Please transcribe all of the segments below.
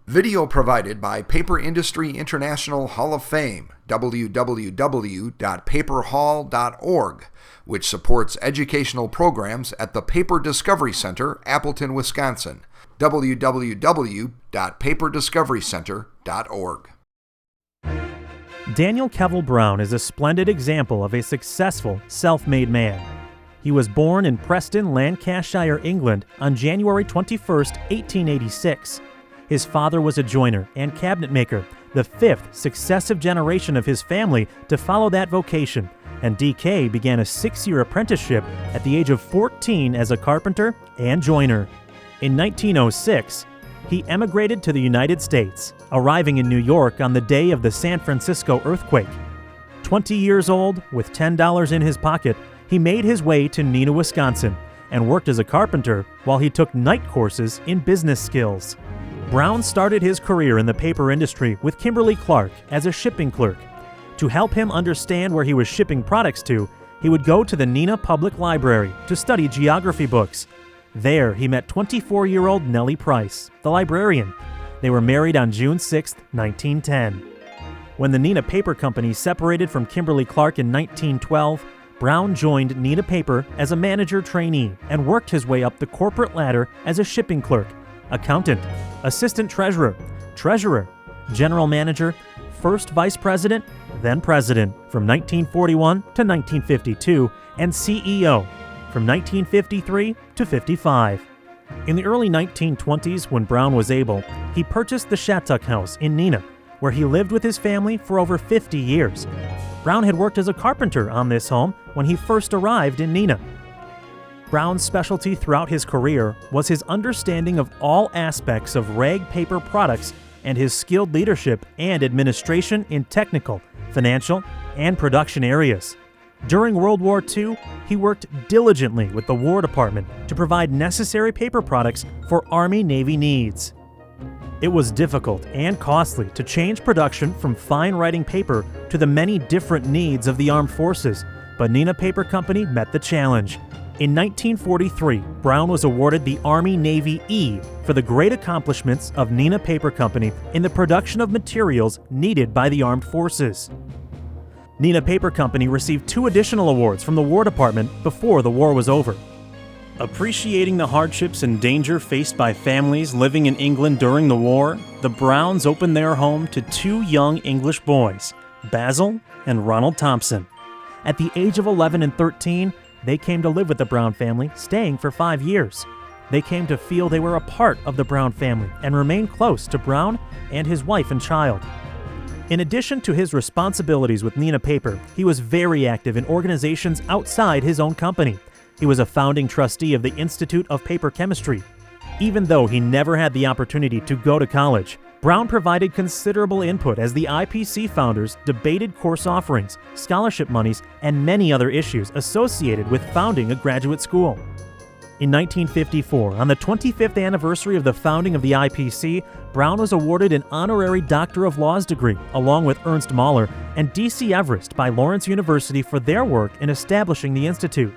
Video provided by Paper Industry International Hall of Fame, www.paperhall.org, which supports educational programs at the Paper Discovery Center, Appleton, Wisconsin, www.paperdiscoverycenter.org. Daniel Kevill Brown is a splendid example of a successful, self-made man. He was born in Preston, Lancashire, England on January 21, 1886. His father was a joiner and cabinet maker, the fifth successive generation of his family to follow that vocation, and DK began a 6-year apprenticeship at the age of 14 as a carpenter and joiner. In 1906, he emigrated to the United States, arriving in New York on the day of the San Francisco earthquake. 20 years old, with $10 in his pocket, he made his way to Neenah, Wisconsin, and worked as a carpenter while he took night courses in business skills. Brown started his career in the paper industry with Kimberly-Clark as a shipping clerk. To help him understand where he was shipping products to, he would go to the Neenah Public Library to study geography books. There, he met 24-year-old Nellie Price, the librarian. They were married on June 6, 1910. When the Neenah Paper Company separated from Kimberly-Clark in 1912, Brown joined Neenah Paper as a manager trainee and worked his way up the corporate ladder as a shipping clerk, accountant, assistant treasurer, general manager, first vice president, then president from 1941 to 1952, and CEO from 1953 to 55. In the early 1920s, when Brown was able, he purchased the Shattuck House in Neenah, where he lived with his family for over 50 years. Brown had worked as a carpenter on this home when he first arrived in Neenah. Brown's specialty throughout his career was his understanding of all aspects of rag paper products and his skilled leadership and administration in technical, financial, and production areas. During World War II, he worked diligently with the War Department to provide necessary paper products for Army-Navy needs. It was difficult and costly to change production from fine writing paper to the many different needs of the armed forces, but Neenah Paper Company met the challenge. In 1943, Brown was awarded the Army-Navy E for the great accomplishments of Neenah Paper Company in the production of materials needed by the armed forces. Neenah Paper Company received 2 additional awards from the War Department before the war was over. Appreciating the hardships and danger faced by families living in England during the war, the Browns opened their home to 2 young English boys, Basil and Ronald Thompson. At the age of 11 and 13, they came to live with the Brown family, staying for 5 years. They came to feel they were a part of the Brown family and remained close to Brown and his wife and child. In addition to his responsibilities with Neenah Paper, he was very active in organizations outside his own company. He was a founding trustee of the Institute of Paper Chemistry. Even though he never had the opportunity to go to college, Brown provided considerable input as the IPC founders debated course offerings, scholarship monies, and many other issues associated with founding a graduate school. In 1954, on the 25th anniversary of the founding of the IPC, Brown was awarded an honorary Doctor of Laws degree, along with Ernst Mahler and D.C. Everest by Lawrence University for their work in establishing the institute.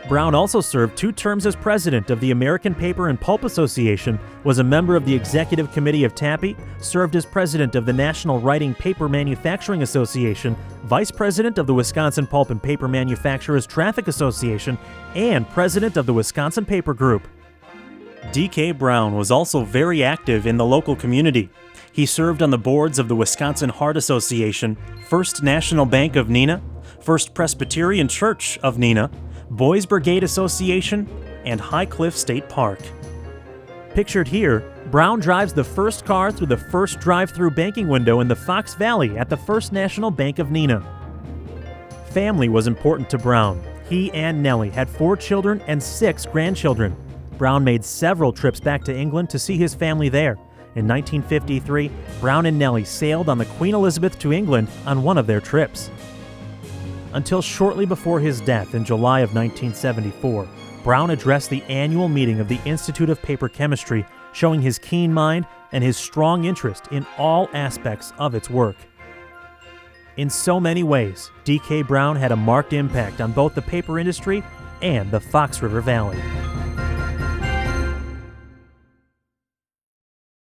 Brown also served 2 terms as president of the American Paper and Pulp Association, was a member of the executive committee of TAPI, served as president of the National Writing Paper Manufacturing Association, vice president of the Wisconsin Pulp and Paper Manufacturers Traffic Association, and president of the Wisconsin Paper Group. DK Brown was also very active in the local community. He served on the boards of the Wisconsin Heart Association, First National Bank of Neenah, First Presbyterian Church of Neenah, Boys Brigade Association, and High Cliff State Park. Pictured here, Brown drives the first car through the first drive-through banking window in the Fox Valley at the First National Bank of Neenah. Family was important to Brown. He and Nellie had 4 children and 6 grandchildren. Brown made several trips back to England to see his family there. In 1953, Brown and Nellie sailed on the Queen Elizabeth to England on one of their trips. Until shortly before his death in July of 1974, Brown addressed the annual meeting of the Institute of Paper Chemistry, showing his keen mind and his strong interest in all aspects of its work. In so many ways, D.K. Brown had a marked impact on both the paper industry and the Fox River Valley.